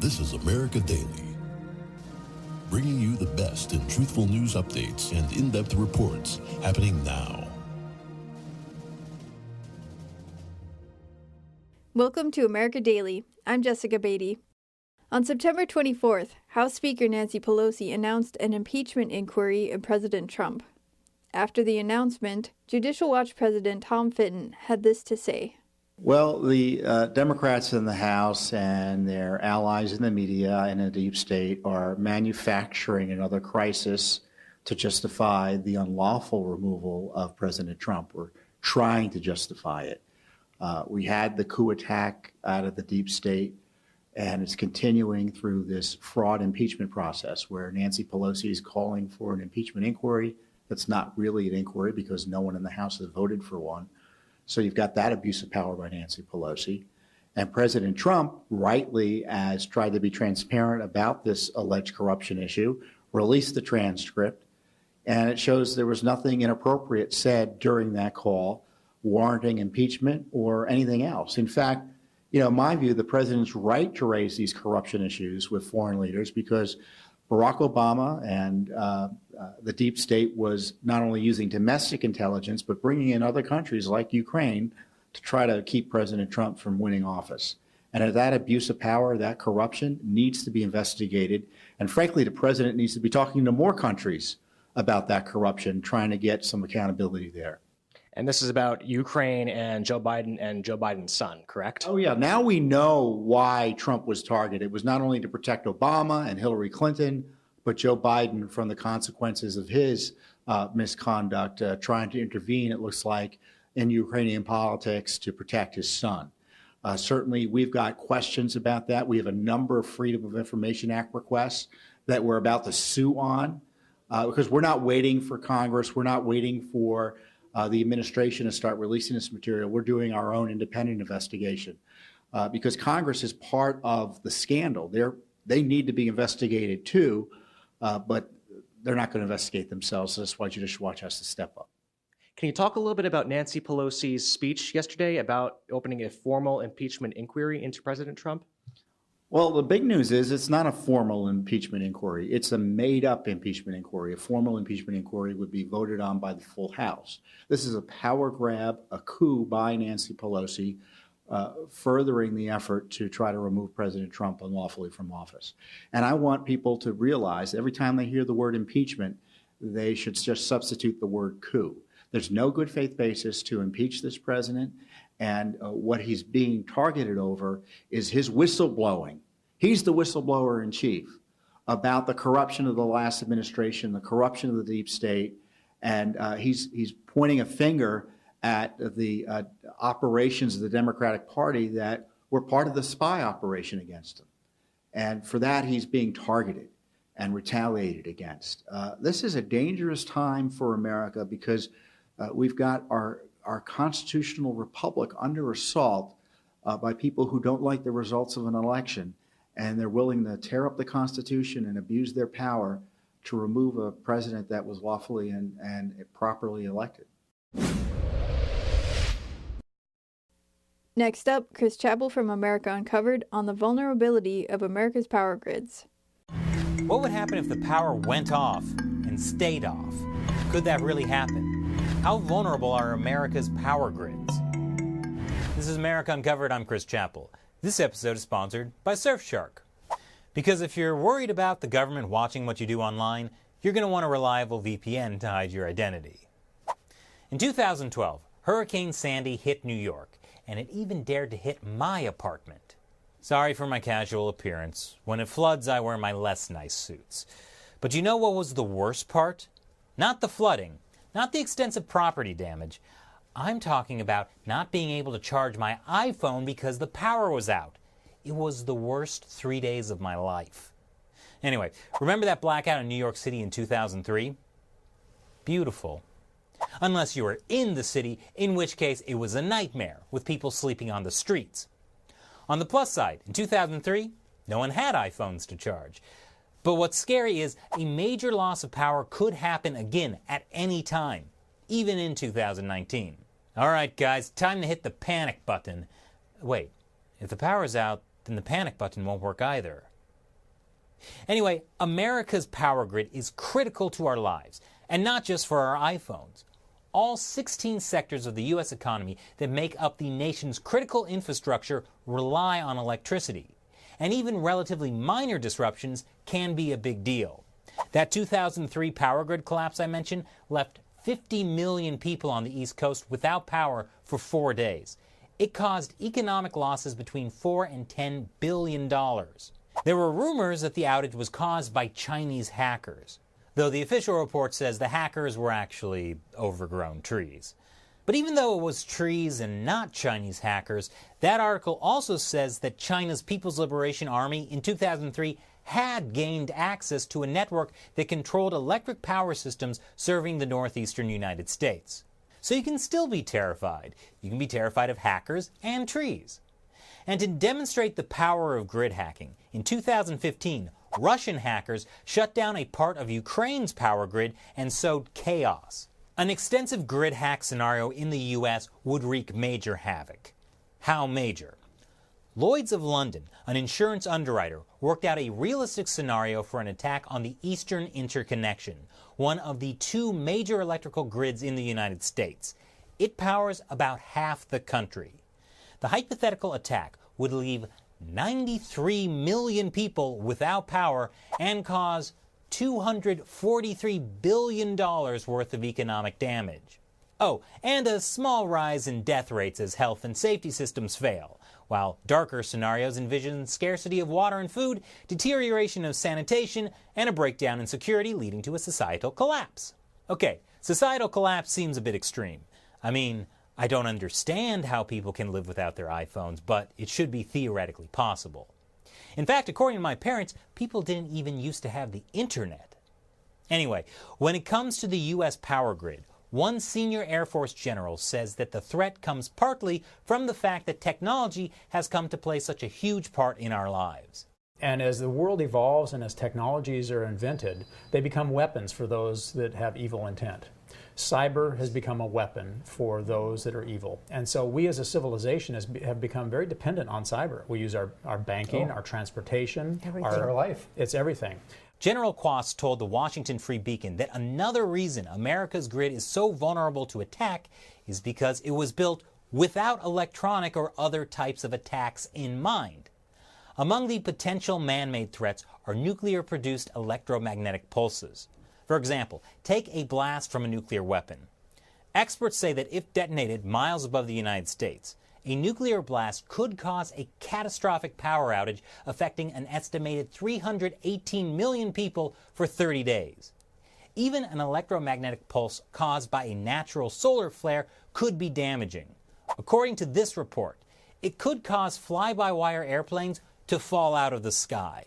This is America Daily, bringing you the best in truthful news updates and in-depth reports happening now. Welcome to America Daily. I'm Jessica Beatty. On September 24th, House Speaker Nancy Pelosi announced an impeachment inquiry of President Trump. After the announcement, Judicial Watch President Tom Fitton had this to say. Well, the Democrats in the House and their allies in the media and the deep state are manufacturing another crisis to justify the unlawful removal of President Trump. We're trying to justify it. We had the coup attack out of the deep state, and it's continuing through this fraud impeachment process where Nancy Pelosi is calling for an impeachment inquiry that's not really an inquiry because no one in the House has voted for one. So you've got that abuse of power by Nancy Pelosi. And President Trump rightly has tried to be transparent about this alleged corruption issue, released the transcript, and it shows there was nothing inappropriate said during that call warranting impeachment or anything else. In fact, in my view, the president's right to raise these corruption issues with foreign leaders because Barack Obama and the deep state was not only using domestic intelligence, but bringing in other countries like Ukraine to try to keep President Trump from winning office. And that abuse of power, that corruption needs to be investigated. And frankly, the president needs to be talking to more countries about that corruption, trying to get some accountability there. And this is about Ukraine and Joe Biden and Joe Biden's son, correct? Oh, yeah. Now we know why Trump was targeted. It was not only to protect Obama and Hillary Clinton, but Joe Biden from the consequences of his misconduct, trying to intervene, it looks like, in Ukrainian politics to protect his son. Certainly, we've got questions about that. We have a number of Freedom of Information Act requests that we're about to sue on because we're not waiting for Congress. We're not waiting for the administration to start releasing this material. We're doing our own independent investigation because Congress is part of the scandal. They need to be investigated too, but they're not going to investigate themselves. So that's why Judicial Watch has to step up. Can you talk a little bit about Nancy Pelosi's speech yesterday about opening a formal impeachment inquiry into President Trump? Well, the big news is it's not a formal impeachment inquiry. It's a made-up impeachment inquiry. A formal impeachment inquiry would be voted on by the full House. This is a power grab, a coup by Nancy Pelosi, furthering the effort to try to remove President Trump unlawfully from office. And I want people to realize every time they hear the word impeachment, they should just substitute the word coup. There's no good faith basis to impeach this president. And what he's being targeted over is his whistleblowing. He's the whistleblower in chief about the corruption of the last administration, the corruption of the deep state, and he's pointing a finger at the operations of the Democratic Party that were part of the spy operation against him. And for that, he's being targeted and retaliated against. This is a dangerous time for America because we've got our constitutional republic under assault by people who don't like the results of an election, and they're willing to tear up the Constitution and abuse their power to remove a president that was lawfully and properly elected. Next up, Chris Chappell from America Uncovered on the vulnerability of America's power grids. What would happen if the power went off and stayed off? Could that really happen? How vulnerable are America's power grids? This is America Uncovered. I'm Chris Chappell. This episode is sponsored by Surfshark. Because if you're worried about the government watching what you do online, you're going to want a reliable VPN to hide your identity. In 2012, Hurricane Sandy hit New York, and it even dared to hit my apartment. Sorry for my casual appearance. When it floods, I wear my less nice suits. But you know what was the worst part? Not the flooding. Not the extensive property damage. I'm talking about not being able to charge my iPhone because the power was out. It was the worst 3 days of my life. Anyway, remember that blackout in New York City in 2003? Beautiful. Unless you were in the city, in which case it was a nightmare with people sleeping on the streets. On the plus side, in 2003, no one had iPhones to charge. But what's scary is a major loss of power could happen again at any time, even in 2019. All right, guys, time to hit the panic button. Wait, if the power's out, then the panic button won't work either. Anyway, America's power grid is critical to our lives, and not just for our iPhones. All 16 sectors of the U.S. economy that make up the nation's critical infrastructure rely on electricity. And even relatively minor disruptions can be a big deal. That 2003 power grid collapse I mentioned left 50 million people on the East Coast without power for 4 days. It caused economic losses between $4 and $10 billion. There were rumors that the outage was caused by Chinese hackers, though the official report says the hackers were actually overgrown trees. But even though it was trees and not Chinese hackers, that article also says that China's People's Liberation Army in 2003 had gained access to a network that controlled electric power systems serving the northeastern United States. So you can still be terrified. You can be terrified of hackers and trees. And to demonstrate the power of grid hacking, in 2015, Russian hackers shut down a part of Ukraine's power grid and sowed chaos. An extensive grid hack scenario in the U.S. would wreak major havoc. How major? Lloyd's of London, an insurance underwriter, worked out a realistic scenario for an attack on the Eastern Interconnection, one of the two major electrical grids in the United States. It powers about half the country. The hypothetical attack would leave 93 million people without power and cause $243 billion worth of economic damage. Oh, and a small rise in death rates as health and safety systems fail, while darker scenarios envision scarcity of water and food, deterioration of sanitation, and a breakdown in security leading to a societal collapse. Okay, societal collapse seems a bit extreme. I mean, I don't understand how people can live without their iPhones, but it should be theoretically possible. In fact, according to my parents, people didn't even used to have the internet. Anyway, when it comes to the U.S. power grid, one senior Air Force general says that the threat comes partly from the fact that technology has come to play such a huge part in our lives. And as the world evolves and as technologies are invented, they become weapons for those that have evil intent. Cyber has become a weapon for those that are evil. And so we as a civilization have become very dependent on cyber. We use our banking, our transportation, our life. It's everything. General Quast told the Washington Free Beacon that another reason America's grid is so vulnerable to attack is because it was built without electronic or other types of attacks in mind. Among the potential man-made threats are nuclear-produced electromagnetic pulses. For example, take a blast from a nuclear weapon. Experts say that if detonated miles above the United States, a nuclear blast could cause a catastrophic power outage affecting an estimated 318 million people for 30 days. Even an electromagnetic pulse caused by a natural solar flare could be damaging. According to this report, it could cause fly-by-wire airplanes to fall out of the sky.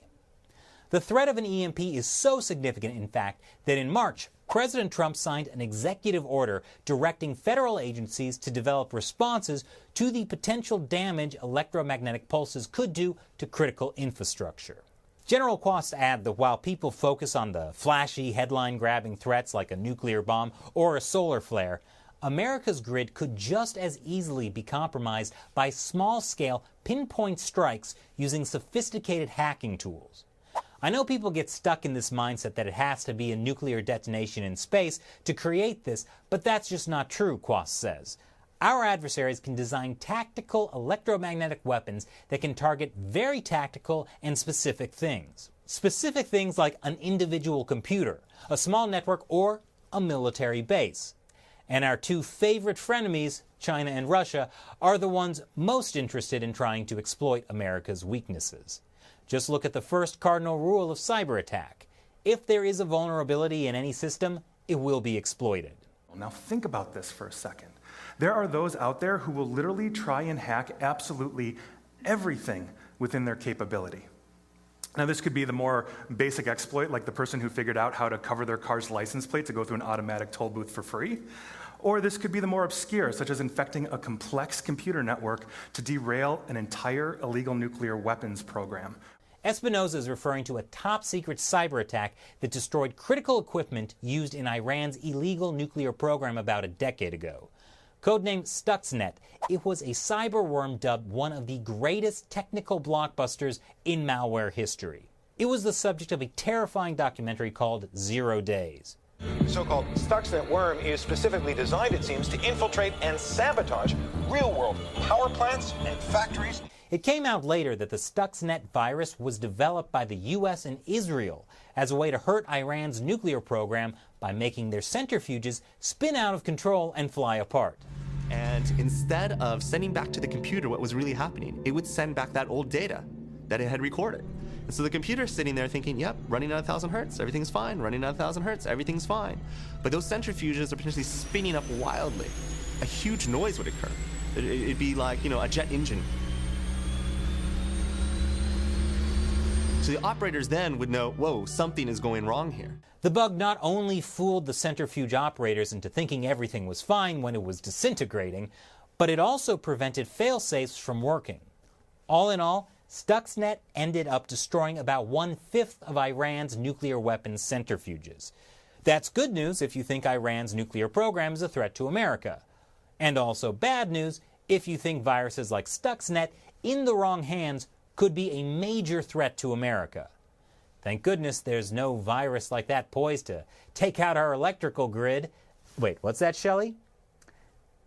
The threat of an EMP is so significant, in fact, that in March, President Trump signed an executive order directing federal agencies to develop responses to the potential damage electromagnetic pulses could do to critical infrastructure. General Quast added that while people focus on the flashy, headline-grabbing threats like a nuclear bomb or a solar flare, America's grid could just as easily be compromised by small-scale, pinpoint strikes using sophisticated hacking tools. I know people get stuck in this mindset that it has to be a nuclear detonation in space to create this, but that's just not true, Quast says. Our adversaries can design tactical electromagnetic weapons that can target very tactical and specific things. Specific things like an individual computer, a small network, or a military base. And our two favorite frenemies, China and Russia, are the ones most interested in trying to exploit America's weaknesses. Just look at the first cardinal rule of cyber attack. If there is a vulnerability in any system, it will be exploited. Now think about this for a second. There are those out there who will literally try and hack absolutely everything within their capability. Now this could be the more basic exploit, like the person who figured out how to cover their car's license plate to go through an automatic toll booth for free. Or this could be the more obscure, such as infecting a complex computer network to derail an entire illegal nuclear weapons program. Espinosa is referring to a top-secret cyber attack that destroyed critical equipment used in Iran's illegal nuclear program about a decade ago. Codenamed Stuxnet, it was a cyber worm dubbed one of the greatest technical blockbusters in malware history. It was the subject of a terrifying documentary called 0 Days. The so-called Stuxnet worm is specifically designed, it seems, to infiltrate and sabotage real-world power plants and factories. It came out later that the Stuxnet virus was developed by the U.S. and Israel as a way to hurt Iran's nuclear program by making their centrifuges spin out of control and fly apart. And instead of sending back to the computer what was really happening, it would send back that old data that it had recorded. And so the computer's sitting there thinking, yep, running at 1,000 hertz, everything's fine. Running at 1,000 hertz, everything's fine. But those centrifuges are potentially spinning up wildly. A huge noise would occur. It'd be like, a jet engine. So the operators then would know, whoa, something is going wrong here. The bug not only fooled the centrifuge operators into thinking everything was fine when it was disintegrating, but it also prevented fail-safes from working. All in all, Stuxnet ended up destroying about 1/5 of Iran's nuclear weapons centrifuges. That's good news if you think Iran's nuclear program is a threat to America. And also bad news if you think viruses like Stuxnet, in the wrong hands, could be a major threat to America. Thank goodness there's no virus like that poised to take out our electrical grid. Wait, what's that, Shelley?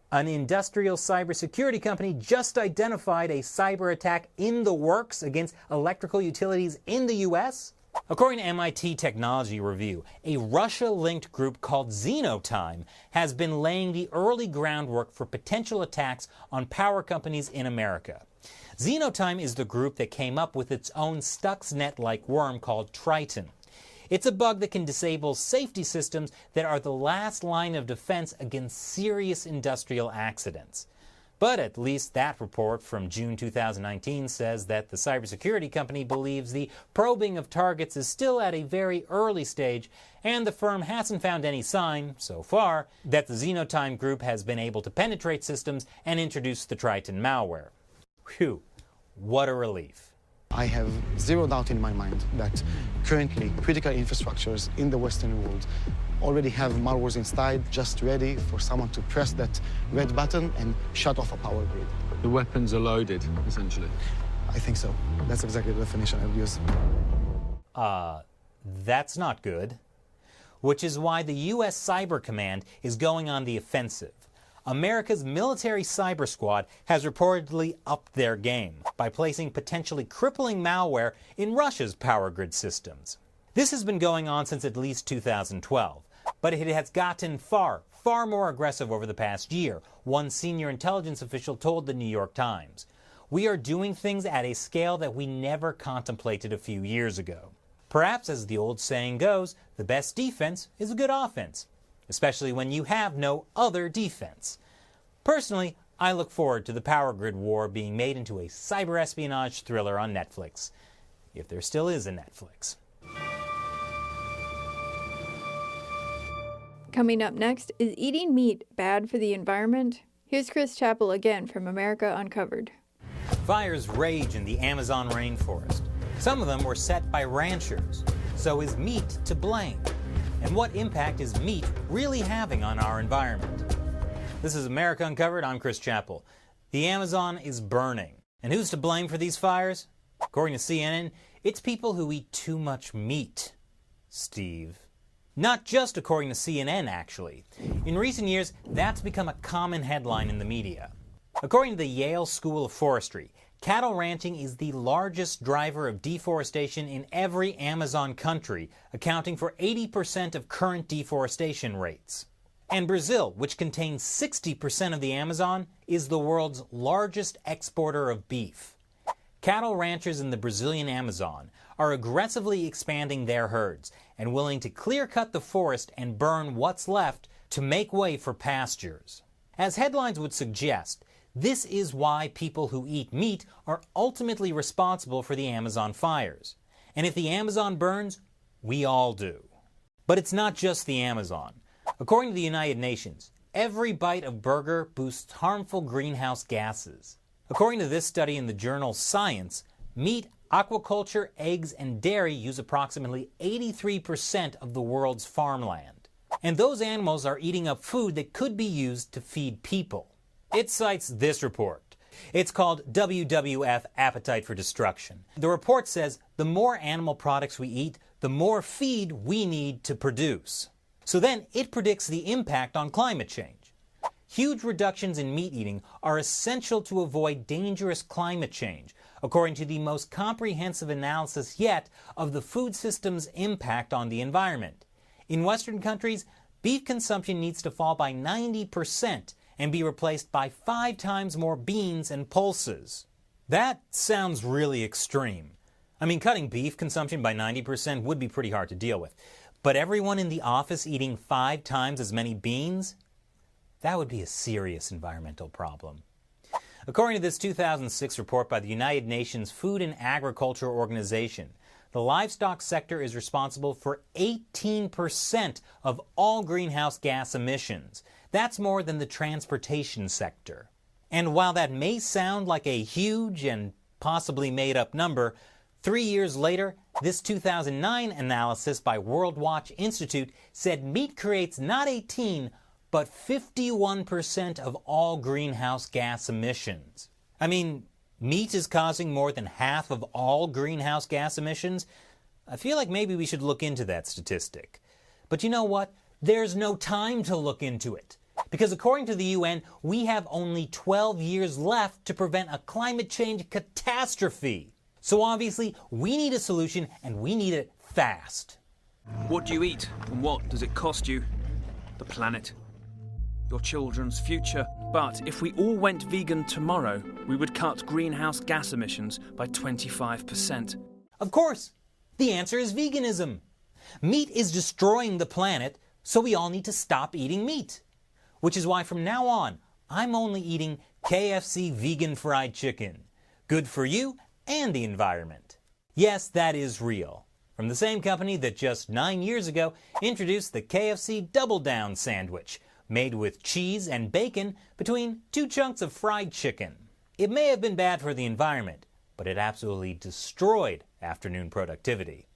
An industrial cybersecurity company just identified a cyber attack in the works against electrical utilities in the U.S.? According to MIT Technology Review, a Russia-linked group called Xenotime has been laying the early groundwork for potential attacks on power companies in America. Xenotime is the group that came up with its own Stuxnet-like worm called Triton. It's a bug that can disable safety systems that are the last line of defense against serious industrial accidents. But at least that report from June 2019 says that the cybersecurity company believes the probing of targets is still at a very early stage, and the firm hasn't found any sign, so far, that the Xenotime group has been able to penetrate systems and introduce the Triton malware. Whew, what a relief. I have zero doubt in my mind that currently critical infrastructures in the Western world already have malwares inside, just ready for someone to press that red button and shut off a power grid. The weapons are loaded, essentially. I think so. That's exactly the definition I would use. That's not good. Which is why the U.S. Cyber Command is going on the offensive. America's military cyber squad has reportedly upped their game by placing potentially crippling malware in Russia's power grid systems. This has been going on since at least 2012, but it has gotten far more aggressive over the past year, one senior intelligence official told the New York Times. We are doing things at a scale that we never contemplated a few years ago. Perhaps, as the old saying goes, the best defense is a good offense, especially when you have no other defense. Personally, I look forward to the power grid war being made into a cyber espionage thriller on Netflix, if there still is a Netflix. Coming up next, is eating meat bad for the environment? Here's Chris Chappell again from America Uncovered. Fires rage in the Amazon rainforest. Some of them were set by ranchers. So is meat to blame? And what impact is meat really having on our environment? This is America Uncovered. I'm Chris Chappell. The Amazon is burning. And who's to blame for these fires? According to CNN, it's people who eat too much meat. Steve. Not just according to CNN, actually. In recent years, that's become a common headline in the media. According to the Yale School of Forestry, cattle ranching is the largest driver of deforestation in every Amazon country, accounting for 80% of current deforestation rates. And Brazil, which contains 60% of the Amazon, is the world's largest exporter of beef. Cattle ranchers in the Brazilian Amazon are aggressively expanding their herds and willing to clear-cut the forest and burn what's left to make way for pastures. As headlines would suggest, this is why people who eat meat are ultimately responsible for the Amazon fires. And if the Amazon burns, we all do. But it's not just the Amazon. According to the United Nations, every bite of burger boosts harmful greenhouse gases. According to this study in the journal Science, meat, aquaculture, eggs, and dairy use approximately 83% of the world's farmland. And those animals are eating up food that could be used to feed people. It cites this report. It's called WWF, Appetite for Destruction. The report says the more animal products we eat, the more feed we need to produce. So then it predicts the impact on climate change. Huge reductions in meat eating are essential to avoid dangerous climate change, according to the most comprehensive analysis yet of the food system's impact on the environment. In Western countries, beef consumption needs to fall by 90% and be replaced by 5 times more beans and pulses. That sounds really extreme. I mean, cutting beef consumption by 90% would be pretty hard to deal with. But everyone in the office eating 5 times as many beans? That would be a serious environmental problem. According to this 2006 report by the United Nations Food and Agriculture Organization, the livestock sector is responsible for 18% of all greenhouse gas emissions. That's more than the transportation sector. And while that may sound like a huge and possibly made-up number, 3 years later, this 2009 analysis by World Watch Institute said meat creates not 18, but 51% of all greenhouse gas emissions. I mean, meat is causing more than half of all greenhouse gas emissions. I feel like maybe we should look into that statistic. But you know what? There's no time to look into it. Because according to the UN, we have only 12 years left to prevent a climate change catastrophe. So obviously, we need a solution, and we need it fast. What do you eat, and what does it cost you? The planet. Your children's future. But if we all went vegan tomorrow, we would cut greenhouse gas emissions by 25%. Of course! The answer is veganism. Meat is destroying the planet, so we all need to stop eating meat. Which is why from now on, I'm only eating KFC vegan fried chicken. Good for you and the environment. Yes, that is real. From the same company that just 9 years ago introduced the KFC Double Down sandwich, made with cheese and bacon between 2 chunks of fried chicken. It may have been bad for the environment, but it absolutely destroyed afternoon productivity.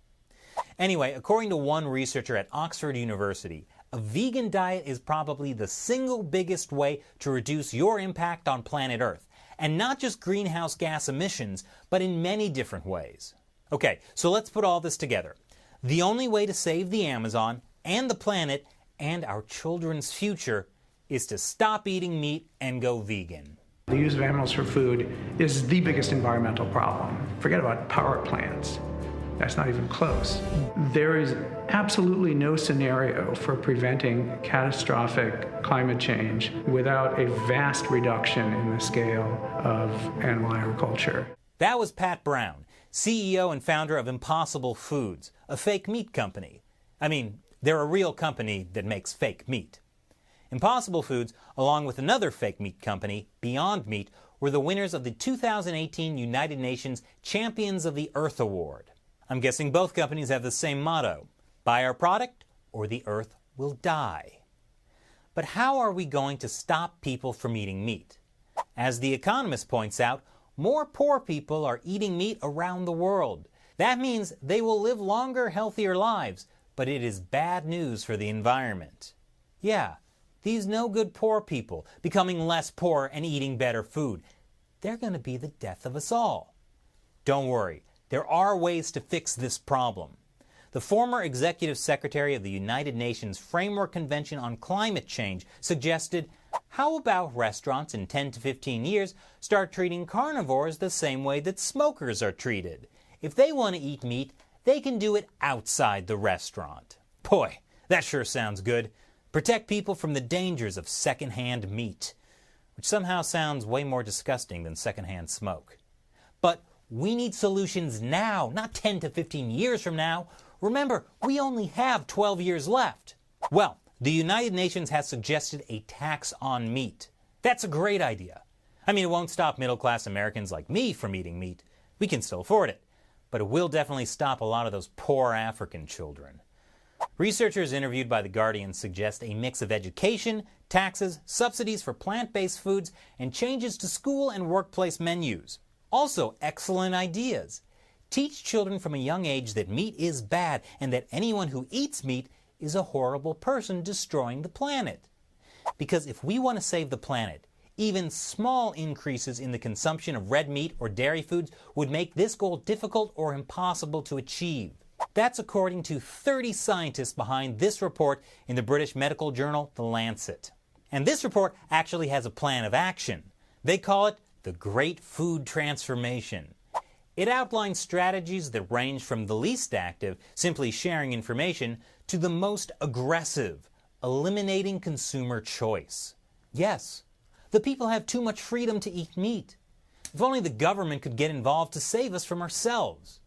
Anyway, according to one researcher at Oxford University, a vegan diet is probably the single biggest way to reduce your impact on planet Earth. And not just greenhouse gas emissions, but in many different ways. Okay, so let's put all this together. The only way to save the Amazon and the planet and our children's future is to stop eating meat and go vegan. The use of animals for food is the biggest environmental problem. Forget about power plants. That's not even close. There is absolutely no scenario for preventing catastrophic climate change without a vast reduction in the scale of animal agriculture. That was Pat Brown, CEO and founder of Impossible Foods, a fake meat company. I mean, they're a real company that makes fake meat. Impossible Foods, along with another fake meat company, Beyond Meat, were the winners of the 2018 United Nations Champions of the Earth Award. I'm guessing both companies have the same motto: buy our product or the earth will die. But how are we going to stop people from eating meat? As The Economist points out, more poor people are eating meat around the world. That means they will live longer, healthier lives, but it is bad news for the environment. Yeah, these no-good poor people becoming less poor and eating better food, they're going to be the death of us all. Don't worry. There are ways to fix this problem. The former executive secretary of the United Nations Framework Convention on Climate Change suggested, how about restaurants in 10 to 15 years start treating carnivores the same way that smokers are treated? If they want to eat meat, they can do it outside the restaurant. Boy, that sure sounds good. Protect people from the dangers of secondhand meat, which somehow sounds way more disgusting than secondhand smoke. But we need solutions now, not 10 to 15 years from now. Remember, we only have 12 years left. Well, the United Nations has suggested a tax on meat. That's a great idea. I mean, it won't stop middle-class Americans like me from eating meat. We can still afford it. But it will definitely stop a lot of those poor African children. Researchers interviewed by The Guardian suggest a mix of education, taxes, subsidies for plant-based foods, and changes to school and workplace menus. Also, excellent ideas. Teach children from a young age that meat is bad and that anyone who eats meat is a horrible person destroying the planet. Because if we want to save the planet, Even small increases in the consumption of red meat or dairy foods would make this goal difficult or impossible to achieve. That's according to 30 scientists behind this report in the British medical journal, The Lancet. And this report actually has a plan of action. They call it the Great Food Transformation. It outlines strategies that range from the least active, simply sharing information, to the most aggressive, eliminating consumer choice. Yes, the people have too much freedom to eat meat. If only the government could get involved to save us from ourselves.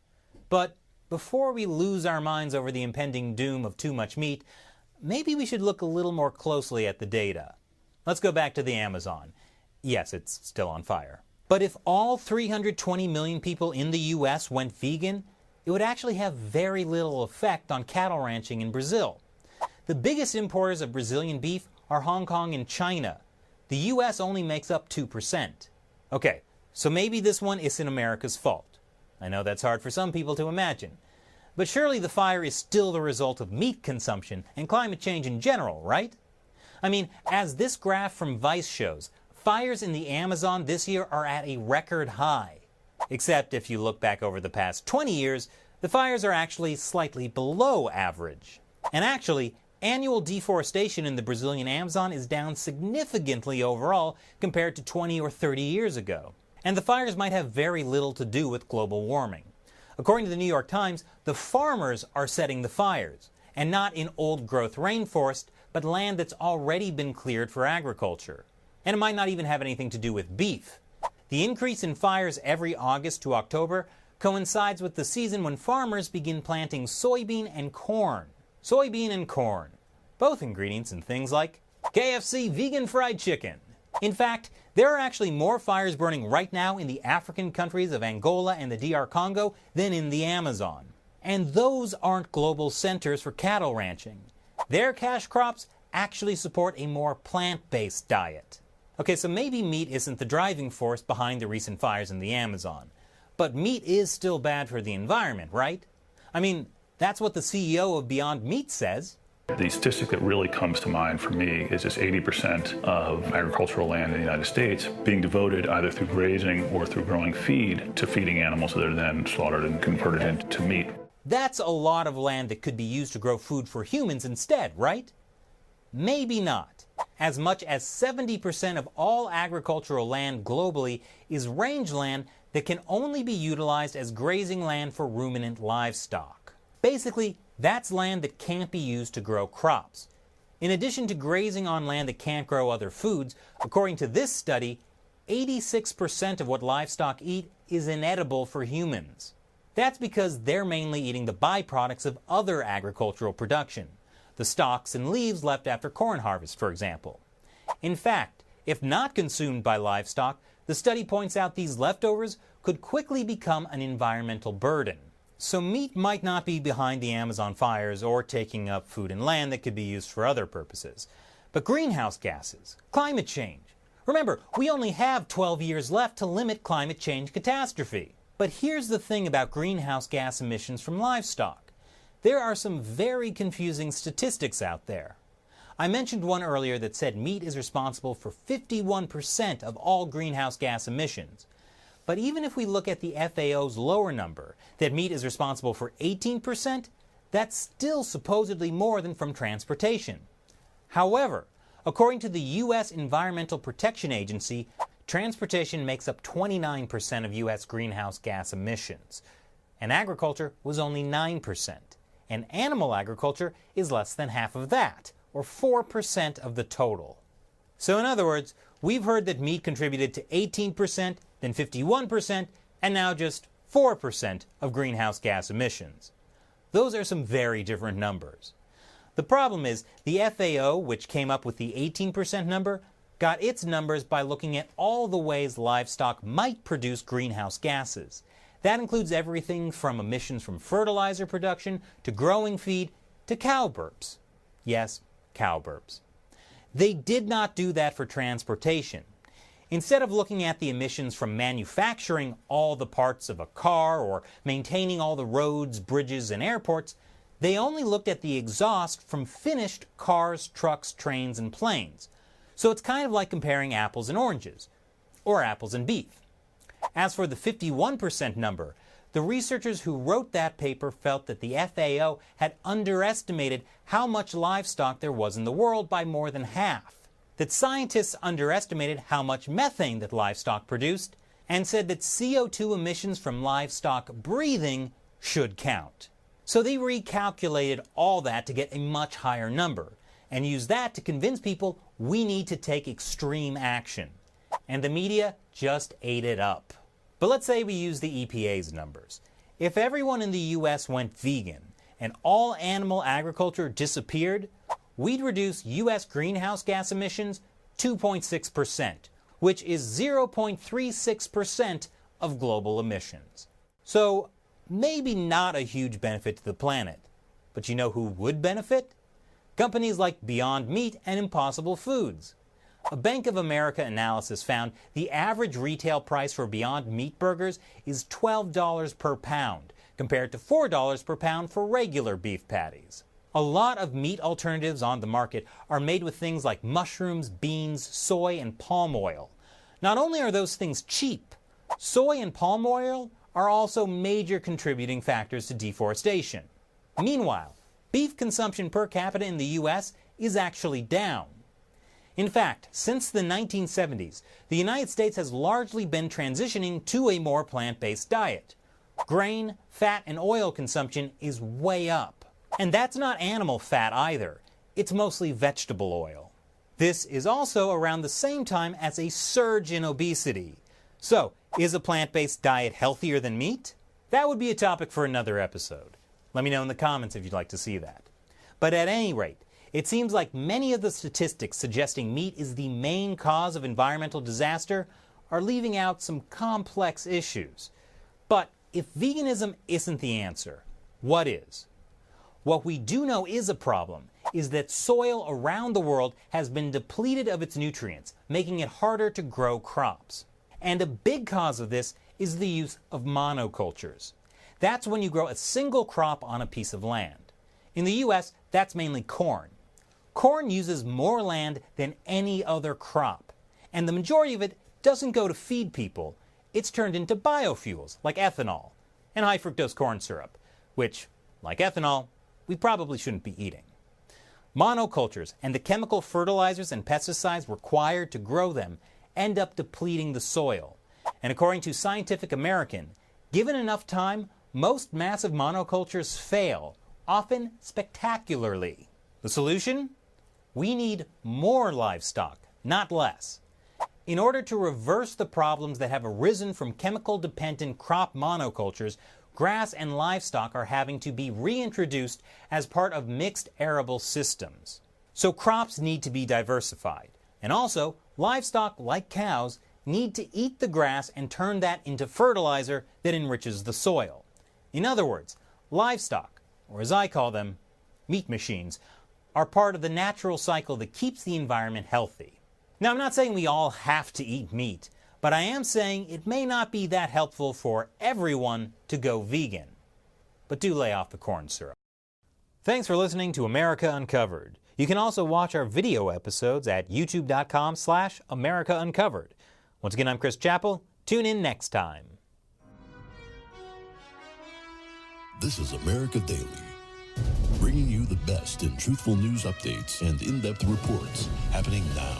But before we lose our minds over the impending doom of too much meat, maybe we should look a little more closely at the data. Let's go back to the Amazon. Yes, it's still on fire. But if all 320 million people in the U.S. went vegan, it would actually have very little effect on cattle ranching in Brazil. The biggest importers of Brazilian beef are Hong Kong and China. The U.S. only makes up 2%. Okay, so maybe this one isn't America's fault. I know that's hard for some people to imagine. But surely the fire is still the result of meat consumption and climate change in general, right? I mean, as this graph from Vice shows, fires in the Amazon this year are at a record high. Except if you look back over the past 20 years, the fires are actually slightly below average. And actually, annual deforestation in the Brazilian Amazon is down significantly overall compared to 20 or 30 years ago. And the fires might have very little to do with global warming. According to the New York Times, the farmers are setting the fires, and not in old-growth rainforest, but land that's already been cleared for agriculture. And it might not even have anything to do with beef. The increase in fires every August to October coincides with the season when farmers begin planting soybean and corn. Soybean and corn, both ingredients in things like KFC vegan fried chicken. In fact, there are actually more fires burning right now in the African countries of Angola and the DR Congo than in the Amazon. And those aren't global centers for cattle ranching. Their cash crops actually support a more plant-based diet. Okay, so maybe meat isn't the driving force behind the recent fires in the Amazon. But meat is still bad for the environment, right? I mean, that's what the CEO of Beyond Meat says. The statistic that really comes to mind for me is this 80% of agricultural land in the United States being devoted either through grazing or through growing feed to feeding animals that are then slaughtered and converted into meat. That's a lot of land that could be used to grow food for humans instead, right? Maybe not. As much as 70% of all agricultural land globally is rangeland that can only be utilized as grazing land for ruminant livestock. Basically, that's land that can't be used to grow crops. In addition to grazing on land that can't grow other foods, according to this study, 86% of what livestock eat is inedible for humans. That's because they're mainly eating the byproducts of other agricultural production, the stalks and leaves left after corn harvest, for example. In fact, if not consumed by livestock, the study points out these leftovers could quickly become an environmental burden. So meat might not be behind the Amazon fires or taking up food and land that could be used for other purposes. But greenhouse gases, climate change. Remember, we only have 12 years left to limit climate change catastrophe. But here's the thing about greenhouse gas emissions from livestock. There are some very confusing statistics out there. I mentioned one earlier that said meat is responsible for 51% of all greenhouse gas emissions. But even if we look at the FAO's lower number, that meat is responsible for 18%, that's still supposedly more than from transportation. However, according to the U.S. Environmental Protection Agency, transportation makes up 29% of U.S. greenhouse gas emissions, and agriculture was only 9%, and animal agriculture is less than half of that, or 4% of the total. So in other words, we've heard that meat contributed to 18%, then 51%, and now just 4% of greenhouse gas emissions. Those are some very different numbers. The problem is, the FAO, which came up with the 18% number, got its numbers by looking at all the ways livestock might produce greenhouse gases. That includes everything from emissions from fertilizer production, to growing feed, to cow burps. Yes, cow burps. They did not do that for transportation. Instead of looking at the emissions from manufacturing all the parts of a car or maintaining all the roads, bridges, and airports, they only looked at the exhaust from finished cars, trucks, trains, and planes. So it's kind of like comparing apples and oranges, or apples and beef. As for the 51% number, the researchers who wrote that paper felt that the FAO had underestimated how much livestock there was in the world by more than half, that scientists underestimated how much methane that livestock produced, and said that CO2 emissions from livestock breathing should count. So they recalculated all that to get a much higher number, and used that to convince people we need to take extreme action. And the media just ate it up. But let's say we use the EPA's numbers. If everyone in the US went vegan and all animal agriculture disappeared, we'd reduce US greenhouse gas emissions 2.6%, which is 0.36% of global emissions. So maybe not a huge benefit to the planet, but you know who would benefit? Companies like Beyond Meat and Impossible Foods. A Bank of America analysis found the average retail price for Beyond Meat burgers is $12 per pound, compared to $4 per pound for regular beef patties. A lot of meat alternatives on the market are made with things like mushrooms, beans, soy, and palm oil. Not only are those things cheap, soy and palm oil are also major contributing factors to deforestation. Meanwhile, beef consumption per capita in the US is actually down. In fact, since the 1970s, the United States has largely been transitioning to a more plant-based diet. Grain, fat, and oil consumption is way up. And that's not animal fat either. It's mostly vegetable oil. This is also around the same time as a surge in obesity. So, is a plant-based diet healthier than meat? That would be a topic for another episode. Let me know in the comments if you'd like to see that. But at any rate, it seems like many of the statistics suggesting meat is the main cause of environmental disaster are leaving out some complex issues. But if veganism isn't the answer, what is? What we do know is a problem is that soil around the world has been depleted of its nutrients, making it harder to grow crops. And a big cause of this is the use of monocultures. That's when you grow a single crop on a piece of land. In the US, that's mainly corn. Corn uses more land than any other crop, and the majority of it doesn't go to feed people. It's turned into biofuels, like ethanol, and high fructose corn syrup, which, like ethanol, we probably shouldn't be eating. Monocultures and the chemical fertilizers and pesticides required to grow them end up depleting the soil. And according to Scientific American, given enough time, most massive monocultures fail, often spectacularly. The solution? We need more livestock, not less. In order to reverse the problems that have arisen from chemical-dependent crop monocultures, grass and livestock are having to be reintroduced as part of mixed arable systems. So crops need to be diversified. And also, livestock, like cows, need to eat the grass and turn that into fertilizer that enriches the soil. In other words, livestock, or as I call them, meat machines, are part of the natural cycle that keeps the environment healthy. Now, I'm not saying we all have to eat meat, but I am saying it may not be that helpful for everyone to go vegan. But do lay off the corn syrup. Thanks for listening to America Uncovered. You can also watch our video episodes at youtube.com/America Uncovered. Once again, I'm Chris Chappell. Tune in next time. This is America Daily, bringing you the best in truthful news updates and in-depth reports happening now.